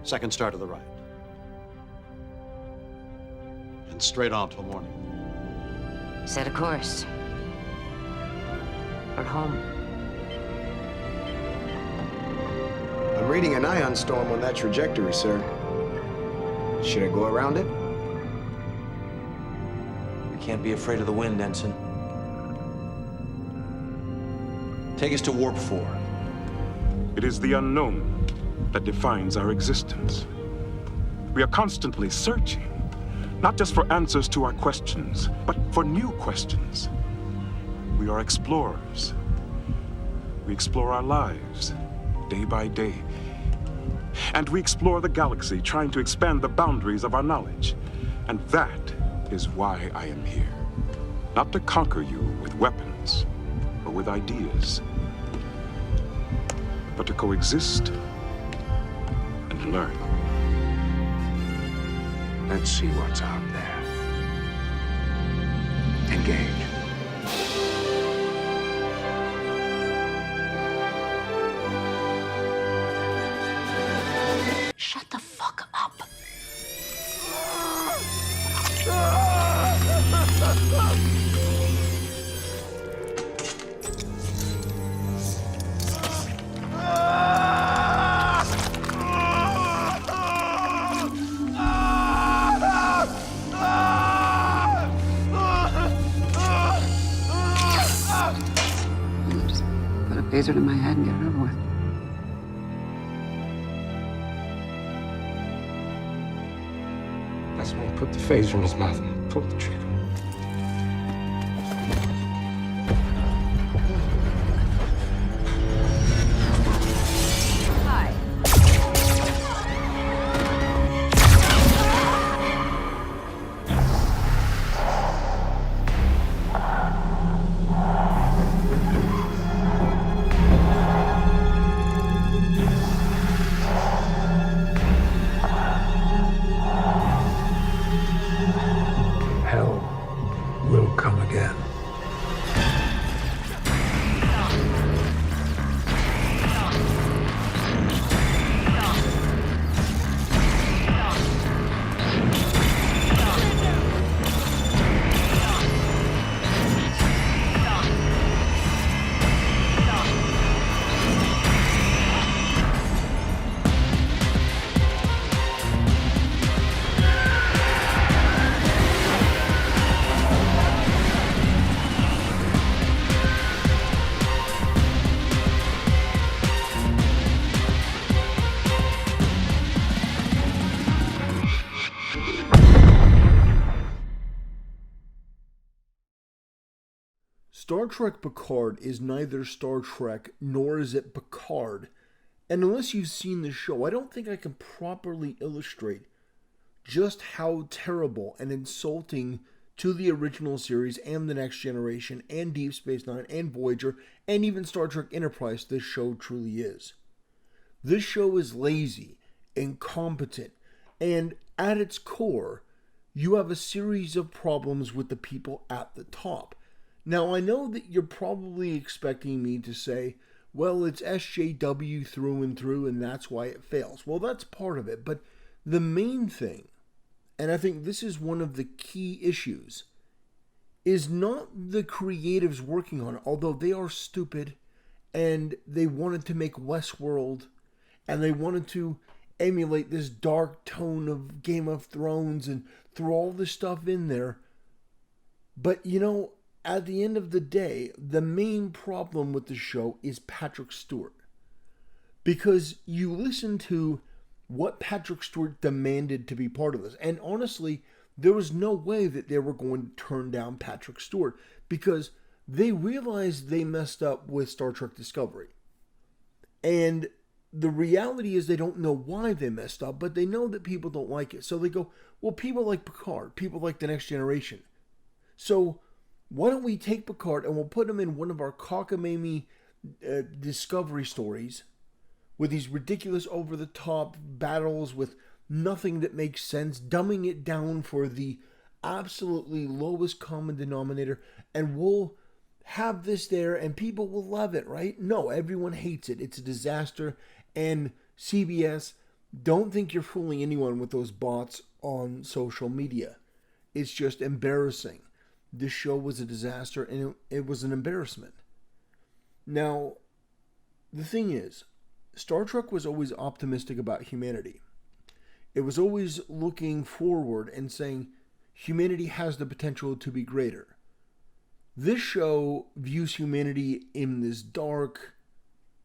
Second star to the right. And straight on till morning. Set a course. For home. I'm reading an ion storm on that trajectory, sir. Should I go around it? We can't be afraid of the wind, Ensign. Take us to Warp 4. It is the unknown that defines our existence. We are constantly searching, not just for answers to our questions, but for new questions. We are explorers. We explore our lives, day by day. And we explore the galaxy, trying to expand the boundaries of our knowledge. And that is why I am here. Not to conquer you with weapons or with ideas, but to coexist and learn. Let's see what's out there. Engage. Shut the fuck up. Just put a phaser to my head and get it over with. That's when he put the phaser in his mouth and pulled the trigger. Hi. Hell will come again. Star Trek Picard is neither Star Trek nor is it Picard. And unless you've seen the show, I don't think I can properly illustrate just how terrible and insulting to the original series and the Next Generation and Deep Space Nine and Voyager and even Star Trek Enterprise this show truly is. This show is lazy, incompetent, and at its core, you have a series of problems with the people at the top. Now, I know that you're probably expecting me to say, well, it's SJW through and through, and that's why it fails. Well, that's part of it, but the main thing, and I think this is one of the key issues, is not the creatives working on it, although they are stupid, and they wanted to make Westworld, and they wanted to emulate this dark tone of Game of Thrones and throw all this stuff in there. But, you know, at the end of the day, the main problem with the show is Patrick Stewart. Because you listen to what Patrick Stewart demanded to be part of this. And honestly, there was no way that they were going to turn down Patrick Stewart because they realized they messed up with Star Trek Discovery. And the reality is they don't know why they messed up, but they know that people don't like it. So they go, well, people like Picard, people like The Next Generation. So why don't we take Picard and we'll put him in one of our cockamamie Discovery stories with these ridiculous over-the-top battles with nothing that makes sense, dumbing it down for the absolutely lowest common denominator, and we'll have this there and people will love it, right? No, everyone hates it. It's a disaster, and CBS, Don't think you're fooling anyone with those bots on social media. It's just embarrassing. This show was a disaster, and it was an embarrassment. Now, the thing is, Star Trek was always optimistic about humanity. It was always looking forward and saying humanity has the potential to be greater. This show views humanity in this dark,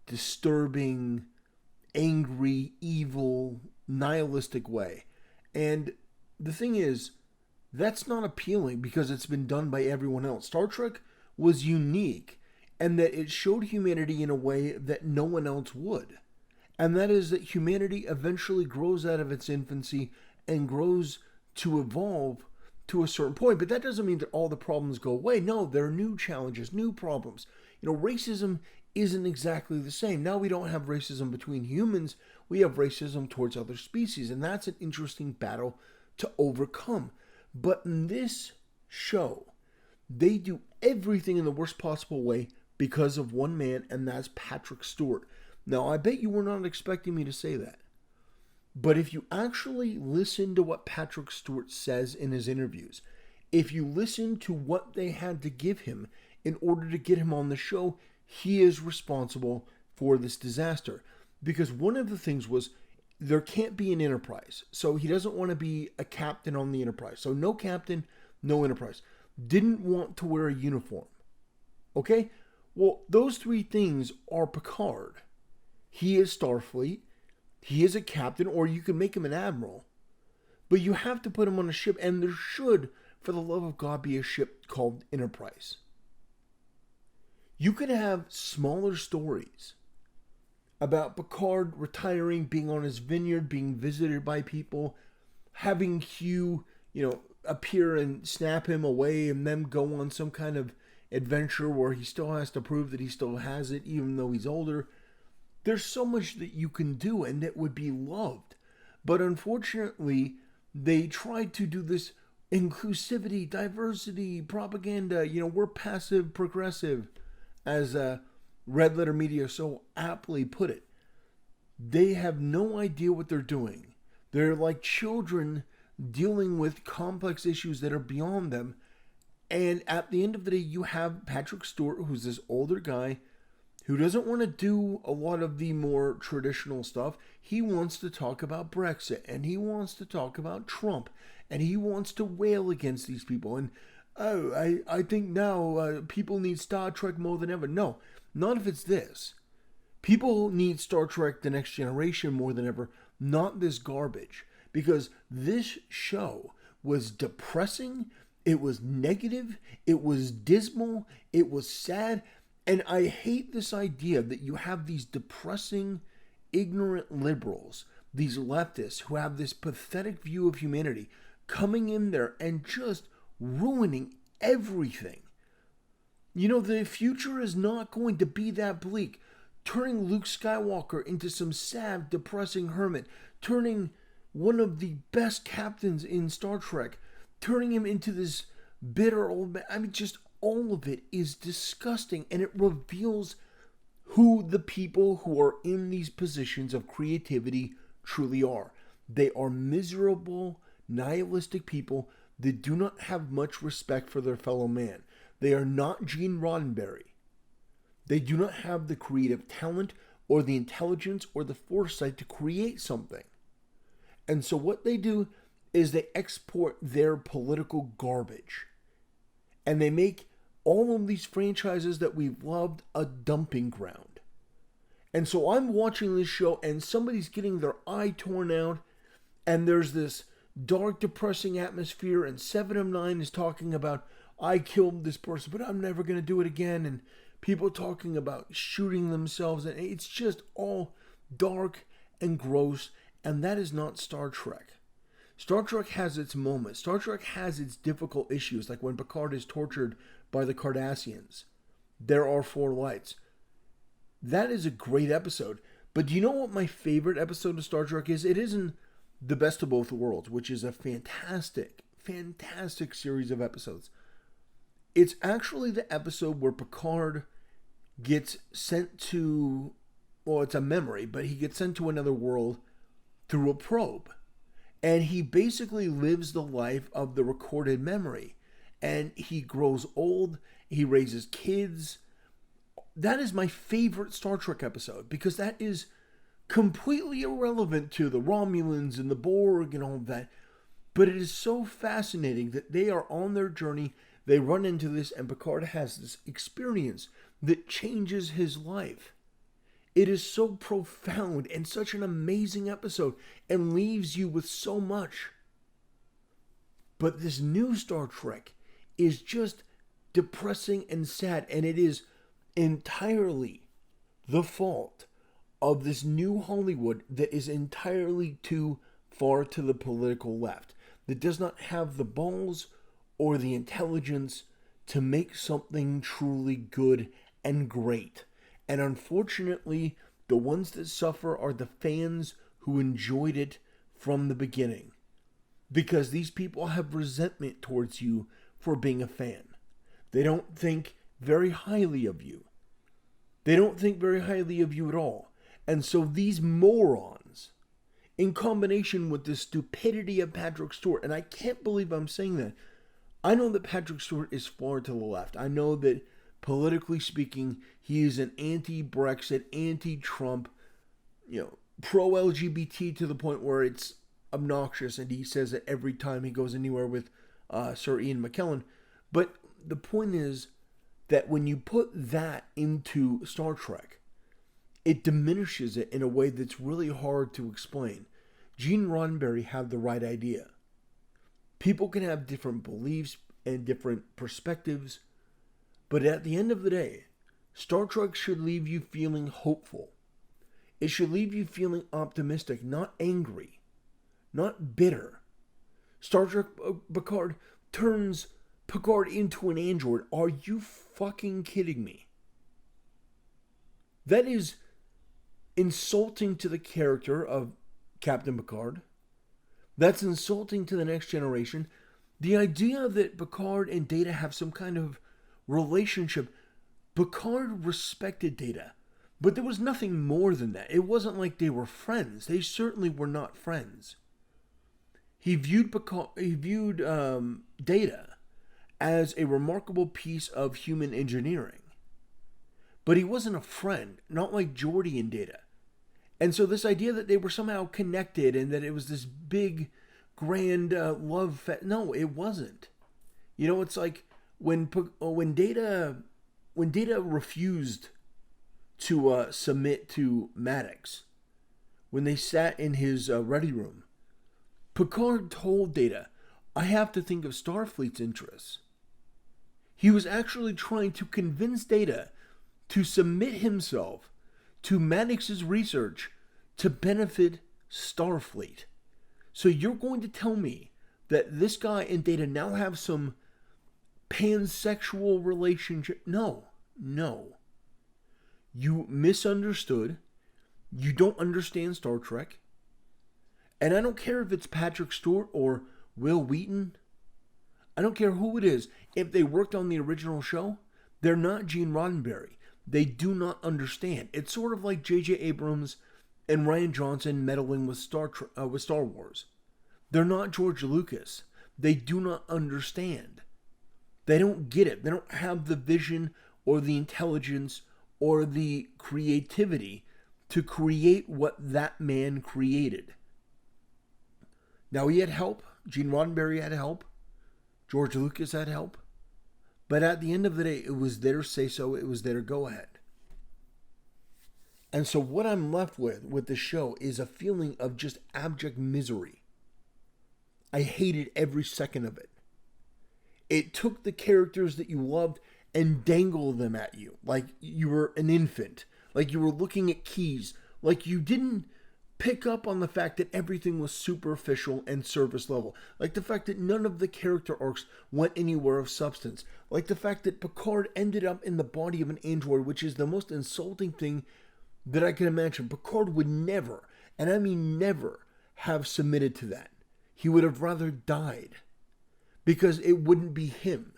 disturbing, angry, evil, nihilistic way. And the thing is, that's not appealing because it's been done by everyone else. Star Trek was unique and that it showed humanity in a way that no one else would. And that is that humanity eventually grows out of its infancy and grows to evolve to a certain point. But that doesn't mean that all the problems go away. No, there are new challenges, new problems. Racism isn't exactly the same. Now we don't have racism between humans. We have racism towards other species. And that's an interesting battle to overcome. But in this show, they do everything in the worst possible way because of one man, and that's Patrick Stewart. Now, I bet you were not expecting me to say that. But if you actually listen to what Patrick Stewart says in his interviews, if you listen to what they had to give him in order to get him on the show, he is responsible for this disaster. Because one of the things was, there can't be an Enterprise. So he doesn't want to be a captain on the Enterprise. So no captain, no Enterprise. Didn't want to wear a uniform. Okay? Well, those three things are Picard. He is Starfleet. He is a captain, or you can make him an admiral. But you have to put him on a ship, and there should, for the love of God, be a ship called Enterprise. You could have smaller stories about Picard retiring, being on his vineyard, being visited by people, having Hugh, appear and snap him away, and then go on some kind of adventure where he still has to prove that he still has it, even though he's older. There's so much that you can do, and that would be loved. But unfortunately, they tried to do this inclusivity, diversity, propaganda. We're passive progressive, as RedLetterMedia so aptly put it. They have no idea what they're doing. They're like children dealing with complex issues that are beyond them. And at the end of the day, you have Patrick Stewart, who's this older guy who doesn't want to do a lot of the more traditional stuff. He wants to talk about Brexit, and he wants to talk about Trump, and he wants to wail against these people. And, I think now people need Star Trek more than ever. No, not if it's this. People need Star Trek The Next Generation more than ever, not this garbage. Because this show was depressing, it was negative, it was dismal, it was sad. And I hate this idea that you have these depressing, ignorant liberals, these leftists who have this pathetic view of humanity, coming in there and just ruining everything. The future is not going to be that bleak. Turning Luke Skywalker into some sad, depressing hermit, turning one of the best captains in Star Trek, turning him into this bitter old man. Just all of it is disgusting, and it reveals who the people who are in these positions of creativity truly are. They are miserable, nihilistic people that do not have much respect for their fellow man. They are not Gene Roddenberry. They do not have the creative talent or the intelligence or the foresight to create something. And so what they do is they export their political garbage. And they make all of these franchises that we've loved a dumping ground. And so I'm watching this show and somebody's getting their eye torn out, and there's this dark, depressing atmosphere, and 7 of 9 is talking about, I killed this person, but I'm never going to do it again, and people talking about shooting themselves, and it's just all dark and gross, and that is not Star Trek. Star Trek has its moments. Star Trek has its difficult issues, like when Picard is tortured by the Cardassians. There are 4 lights. That is a great episode. But do you know what my favorite episode of Star Trek is? It isn't The Best of Both Worlds, which is a fantastic, fantastic series of episodes. It's actually the episode where Picard gets sent to, well, it's a memory, but he gets sent to another world through a probe. And he basically lives the life of the recorded memory. And he grows old, he raises kids. That is my favorite Star Trek episode, because that is completely irrelevant to the Romulans and the Borg and all of that. But it is so fascinating that they are on their journey, they run into this, and Picard has this experience that changes his life. It is so profound and such an amazing episode and leaves you with so much. But this new Star Trek is just depressing and sad, and it is entirely the fault of this new Hollywood that is entirely too far to the political left, that does not have the balls or the intelligence to make something truly good and great. And unfortunately, the ones that suffer are the fans who enjoyed it from the beginning. Because these people have resentment towards you for being a fan. They don't think very highly of you. They don't think very highly of you at all. And so these morons, in combination with the stupidity of Patrick Stewart, and I can't believe I'm saying that. I know that Patrick Stewart is far to the left. I know that politically speaking, he is an anti-Brexit, anti-Trump, pro-LGBT to the point where it's obnoxious, and he says it every time he goes anywhere with Sir Ian McKellen. But the point is that when you put that into Star Trek, it diminishes it in a way that's really hard to explain. Gene Roddenberry had the right idea. People can have different beliefs and different perspectives, but at the end of the day, Star Trek should leave you feeling hopeful. It should leave you feeling optimistic, not angry, not bitter. Star Trek Picard turns Picard into an android. Are you fucking kidding me? That is insulting to the character of Captain Picard. That's insulting to the next generation. The idea that Picard and Data have some kind of relationship. Picard respected Data, but there was nothing more than that. It wasn't like they were friends. They certainly were not friends. He viewed Data as a remarkable piece of human engineering, but he wasn't a friend, not like Geordi and Data. And so this idea that they were somehow connected and that it was this big, grand love no, it wasn't. It's like when Data refused to submit to Maddox, when they sat in his ready room, Picard told Data, "I have to think of Starfleet's interests." He was actually trying to convince Data to submit himself to Maddox's research to benefit Starfleet. So you're going to tell me that this guy and Data now have some pansexual relationship? No. You misunderstood. You don't understand Star Trek. And I don't care if it's Patrick Stewart or Will Wheaton. I don't care who it is. If they worked on the original show, they're not Gene Roddenberry. They do not understand. It's sort of like J.J. Abrams and Rian Johnson meddling with Star Wars. They're not George Lucas. They do not understand. They don't get it. They don't have the vision or the intelligence or the creativity to create what that man created. Now, he had help. Gene Roddenberry had help. George Lucas had help. But at the end of the day, it was their say-so. It was their go-ahead. And so what I'm left with the show is a feeling of just abject misery. I hated every second of it. It took the characters that you loved and dangled them at you like you were an infant, like you were looking at keys, like you didn't pick up on the fact that everything was superficial and surface level, like the fact that none of the character arcs went anywhere of substance, like the fact that Picard ended up in the body of an android, which is the most insulting thing that I can imagine. Picard would never, and I mean never, have submitted to that. He would have rather died, because it wouldn't be him.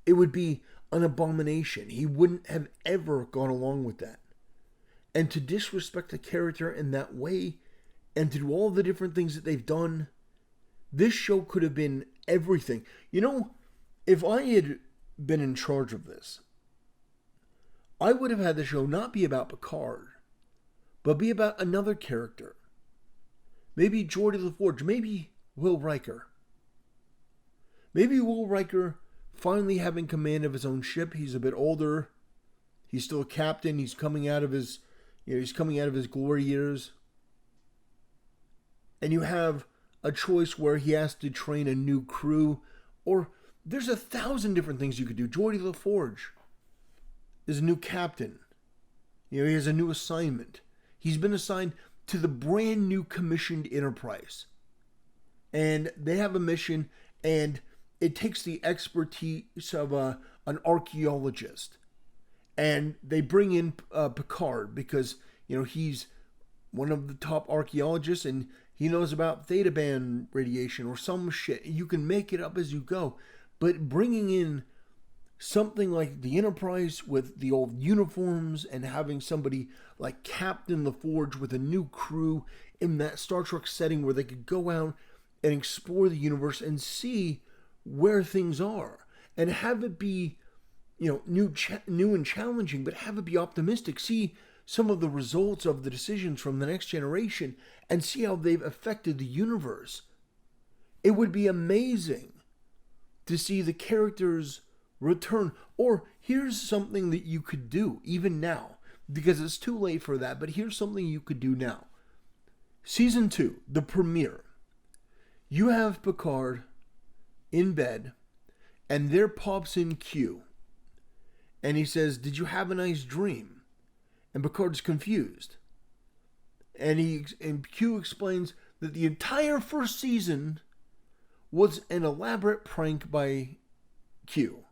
It would be an abomination. He wouldn't have ever gone along with that. And to disrespect the character in that way and through all the different things that they've done, this show could have been everything. You know, if I had been in charge of this, I would have had the show not be about Picard, but be about another character. Maybe Geordi LaForge, maybe Will Riker. Maybe Will Riker finally having command of his own ship. He's a bit older. He's still a captain. He's coming out of his, he's coming out of his glory years. And you have a choice where he has to train a new crew, or there's 1,000 different things you could do. Geordi LaForge is a new captain. He has a new assignment. He's been assigned to the brand new commissioned Enterprise. And they have a mission, and it takes the expertise of an archaeologist. And they bring in Picard because, he's one of the top archaeologists, and he knows about theta band radiation or some shit. You can make it up as you go. But bringing in something like the Enterprise with the old uniforms and having somebody like Captain LaForge with a new crew in that Star Trek setting where they could go out and explore the universe and see where things are. And have it be, new and challenging, but have it be optimistic. See some of the results of the decisions from the next generation and see how they've affected the universe. It would be amazing to see the characters return. Or here's something that you could do even now, because it's too late for that, but here's something you could do now. Season 2, the premiere. You have Picard in bed, and there pops in Q. And he says, "Did you have a nice dream?" And Picard's confused. And Q explains that the entire first season was an elaborate prank by Q.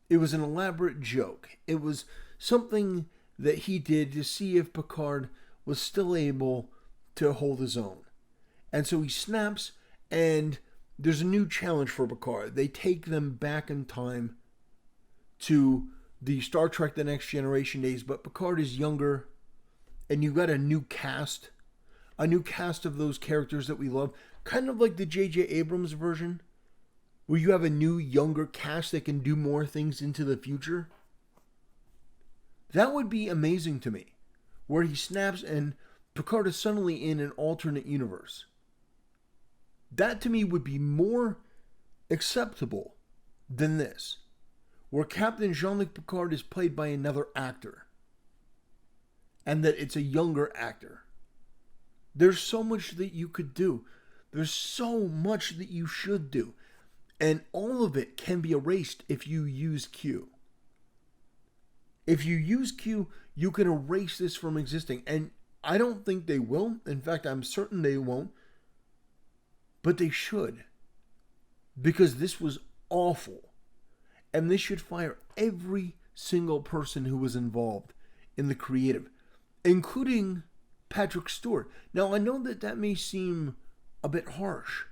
It was an elaborate joke. It was something that he did to see if Picard was still able to hold his own. And so he snaps, and there's a new challenge for Picard. They take them back in time to the Star Trek The Next Generation days, but Picard is younger, and you got a new cast of those characters that we love, kind of like the J.J. Abrams version, where you have a new, younger cast that can do more things into the future. That would be amazing to me, where he snaps and Picard is suddenly in an alternate universe. That to me would be more acceptable than this, where Captain Jean-Luc Picard is played by another actor, and that it's a younger actor. There's so much that you could do. There's so much that you should do. And all of it can be erased if you use Q. If you use Q, you can erase this from existing. And I don't think they will. In fact, I'm certain they won't. But they should. Because this was awful. And they should fire every single person who was involved in the creative, including Patrick Stewart. Now, I know that may seem a bit harsh,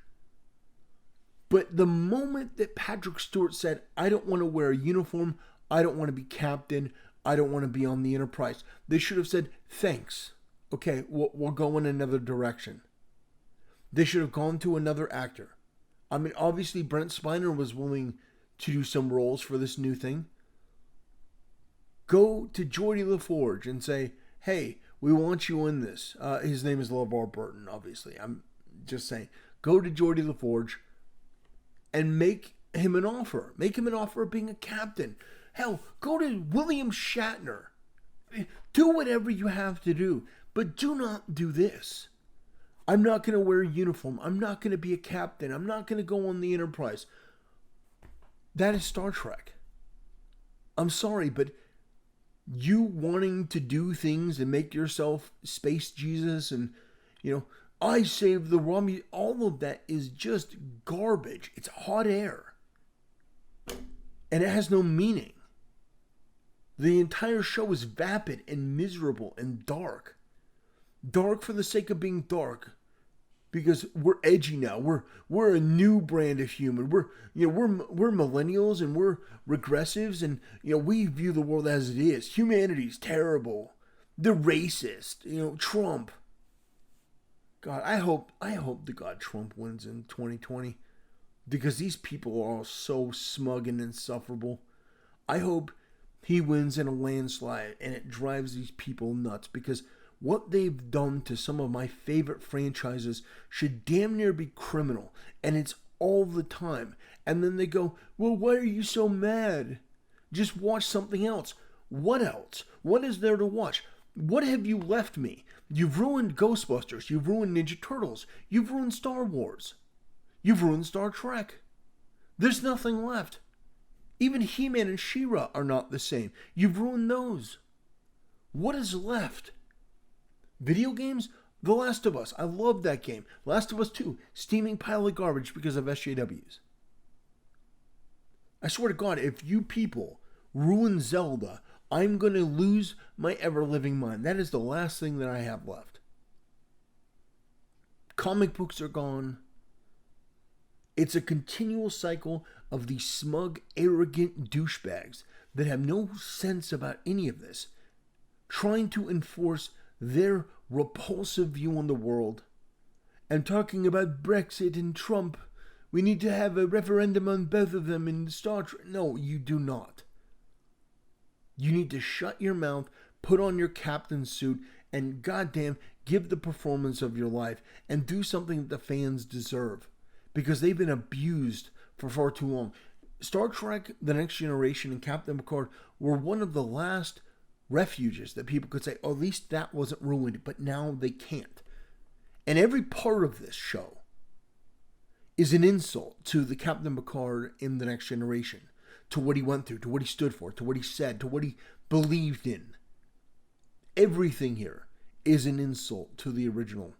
but the moment that Patrick Stewart said, "I don't want to wear a uniform, I don't want to be captain, I don't want to be on the Enterprise," they should have said, "Thanks. Okay, we'll go in another direction." They should have gone to another actor. I mean, obviously Brent Spiner was willing to do some roles for this new thing. Go to Geordi LaForge and say, "Hey, we want you in this." His name is LeVar Burton, obviously. I'm just saying. Go to Geordi LaForge and make him an offer. Make him an offer of being a captain. Hell, go to William Shatner. Do whatever you have to do, but do not do this. I'm not going to wear a uniform. I'm not going to be a captain. I'm not going to go on the Enterprise. That is Star Trek. I'm sorry, but you wanting to do things and make yourself Space Jesus and, I saved the Romulan, all of that is just garbage. It's hot air. And it has no meaning. The entire show is vapid and miserable and dark. Dark for the sake of being dark. Because we're edgy now. We're a new brand of human. We're millennials and we're regressives, and we view the world as it is. Humanity's terrible. They're racist. Trump. God, I hope the God Trump wins in 2020, because these people are all so smug and insufferable. I hope he wins in a landslide and it drives these people nuts, because what they've done to some of my favorite franchises should damn near be criminal, and it's all the time. And then they go, well, why are you so mad? Just watch something else. What else? What is there to watch? What have you left me? You've ruined Ghostbusters. You've ruined Ninja Turtles. You've ruined Star Wars. You've ruined Star Trek. There's nothing left. Even He-Man and She-Ra are not the same. You've ruined those. What is left? Video games? The Last of Us. I love that game. Last of Us 2. Steaming pile of garbage because of SJWs. I swear to God, if you people ruin Zelda, I'm going to lose my ever-living mind. That is the last thing that I have left. Comic books are gone. It's a continual cycle of these smug, arrogant douchebags that have no sense about any of this, trying to enforce their repulsive view on the world, and talking about Brexit and Trump. We need to have a referendum on both of them in Star Trek. No, you do not. You need to shut your mouth, put on your captain's suit, and goddamn, give the performance of your life and do something that the fans deserve, because they've been abused for far too long. Star Trek, The Next Generation, and Captain Picard were one of the last refuges that people could say, oh, at least that wasn't ruined, but now they can't. And every part of this show is an insult to the Captain Picard in The Next Generation, to what he went through, to what he stood for, to what he said, to what he believed in. Everything here is an insult to the original,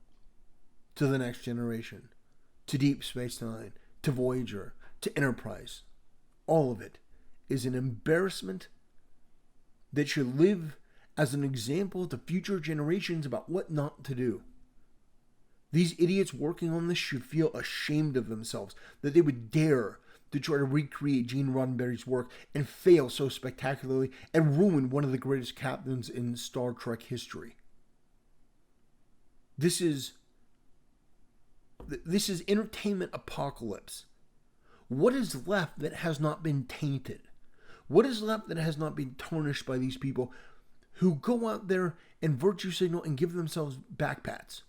to The Next Generation, to Deep Space Nine, to Voyager, to Enterprise. All of it is an embarrassment that should live as an example to future generations about what not to do. These idiots working on this should feel ashamed of themselves, that they would dare to try to recreate Gene Roddenberry's work and fail so spectacularly and ruin one of the greatest captains in Star Trek history. This is entertainment apocalypse. What is left that has not been tainted? What is left that has not been tarnished by these people who go out there and virtue signal and give themselves backpats?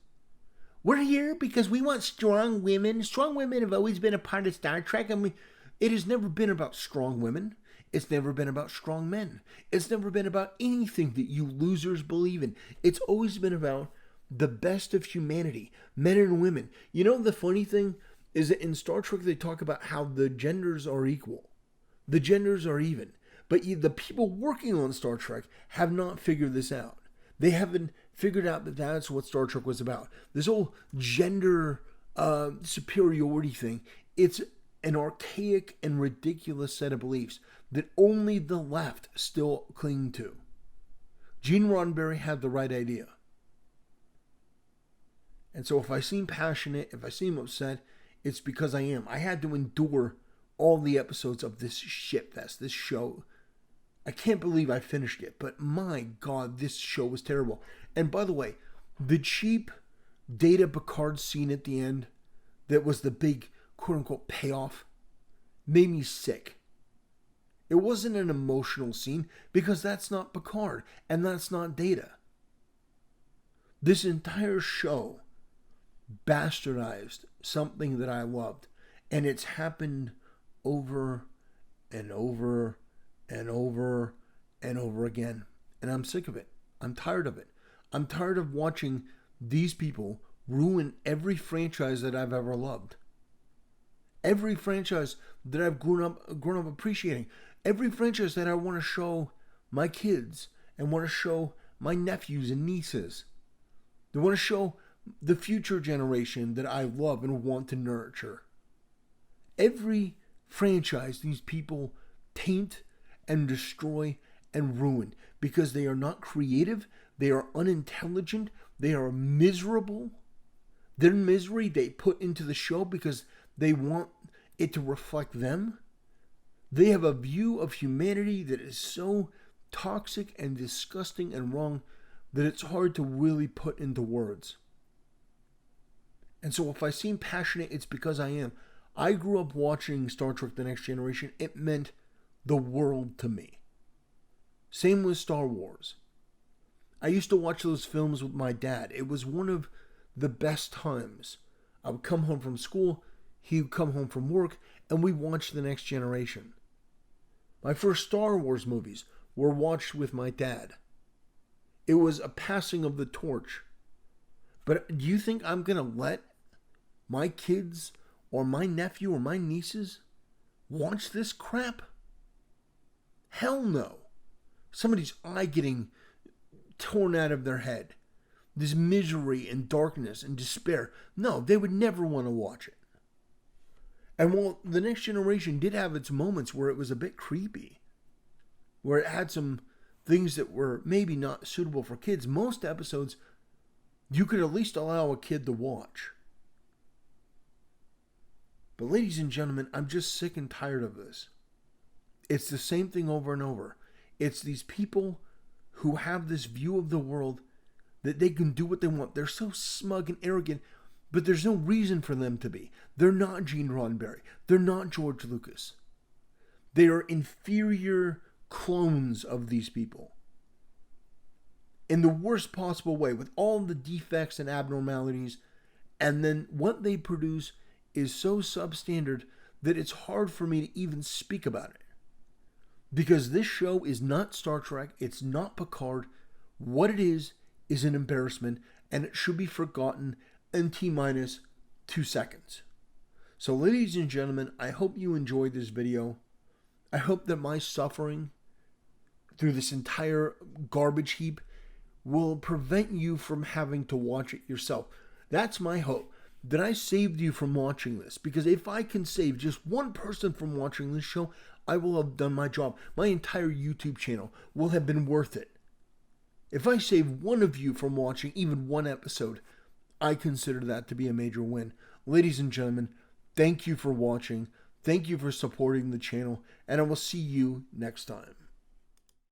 We're here because we want strong women. Strong women have always been a part of Star Trek. It has never been about strong women. It's never been about strong men. It's never been about anything that you losers believe in. It's always been about the best of humanity, men and women. You know, the funny thing is that in Star Trek they talk about how the genders are equal. The genders are even. But the people working on Star Trek have not figured this out. They haven't figured out that that's what Star Trek was about. This whole gender superiority thing, it's an archaic and ridiculous set of beliefs that only the left still cling to. Gene Roddenberry had the right idea. And so if I seem passionate, if I seem upset, it's because I am. I had to endure all the episodes of this shitfest, this show. I can't believe I finished it, but my God, this show was terrible. And by the way, the cheap Data Picard scene at the end, that was the big quote-unquote payoff, made me sick. It wasn't an emotional scene because that's not Picard and that's not Data. This entire show bastardized something that I loved, and it's happened over and over and over and over again. And I'm sick of it. I'm tired of it. I'm tired of watching these people ruin every franchise that I've ever loved. Every franchise that I've grown up appreciating. Every franchise that I want to show my kids and want to show my nephews and nieces. They want to show the future generation that I love and want to nurture. Every franchise these people taint and destroy and ruin because they are not creative, they are unintelligent, they are miserable. Their misery they put into the show because they want it to reflect them. They have a view of humanity that is so toxic and disgusting and wrong that it's hard to really put into words. And so if I seem passionate, it's because I am. I grew up watching Star Trek The Next Generation. It meant the world to me. Same with Star Wars. I used to watch those films with my dad. It was one of the best times. I would come home from school, he would come home from work, and we watched The Next Generation. My first Star Wars movies were watched with my dad. It was a passing of the torch. But do you think I'm going to let my kids or my nephew or my nieces watch this crap? Hell no. Somebody's eye getting torn out of their head. This misery and darkness and despair. No, they would never want to watch it. And while The Next Generation did have its moments where it was a bit creepy, where it had some things that were maybe not suitable for kids, most episodes you could at least allow a kid to watch. But ladies and gentlemen, I'm just sick and tired of this. It's the same thing over and over. It's these people who have this view of the world that they can do what they want. They're so smug and arrogant, but there's no reason for them to be. They're not Gene Roddenberry. They're not George Lucas. They are inferior clones of these people. In the worst possible way, with all the defects and abnormalities, and then what they produce is so substandard that it's hard for me to even speak about it. Because this show is not Star Trek, it's not Picard. What it is an embarrassment, and it should be forgotten in T-minus 2 seconds. So ladies and gentlemen, I hope you enjoyed this video. I hope that my suffering through this entire garbage heap will prevent you from having to watch it yourself. That's my hope, that I saved you from watching this. Because if I can save just one person from watching this show, I will have done my job. My entire YouTube channel will have been worth it. If I save one of you from watching even one episode, I consider that to be a major win. Ladies and gentlemen, thank you for watching. Thank you for supporting the channel, and I will see you next time.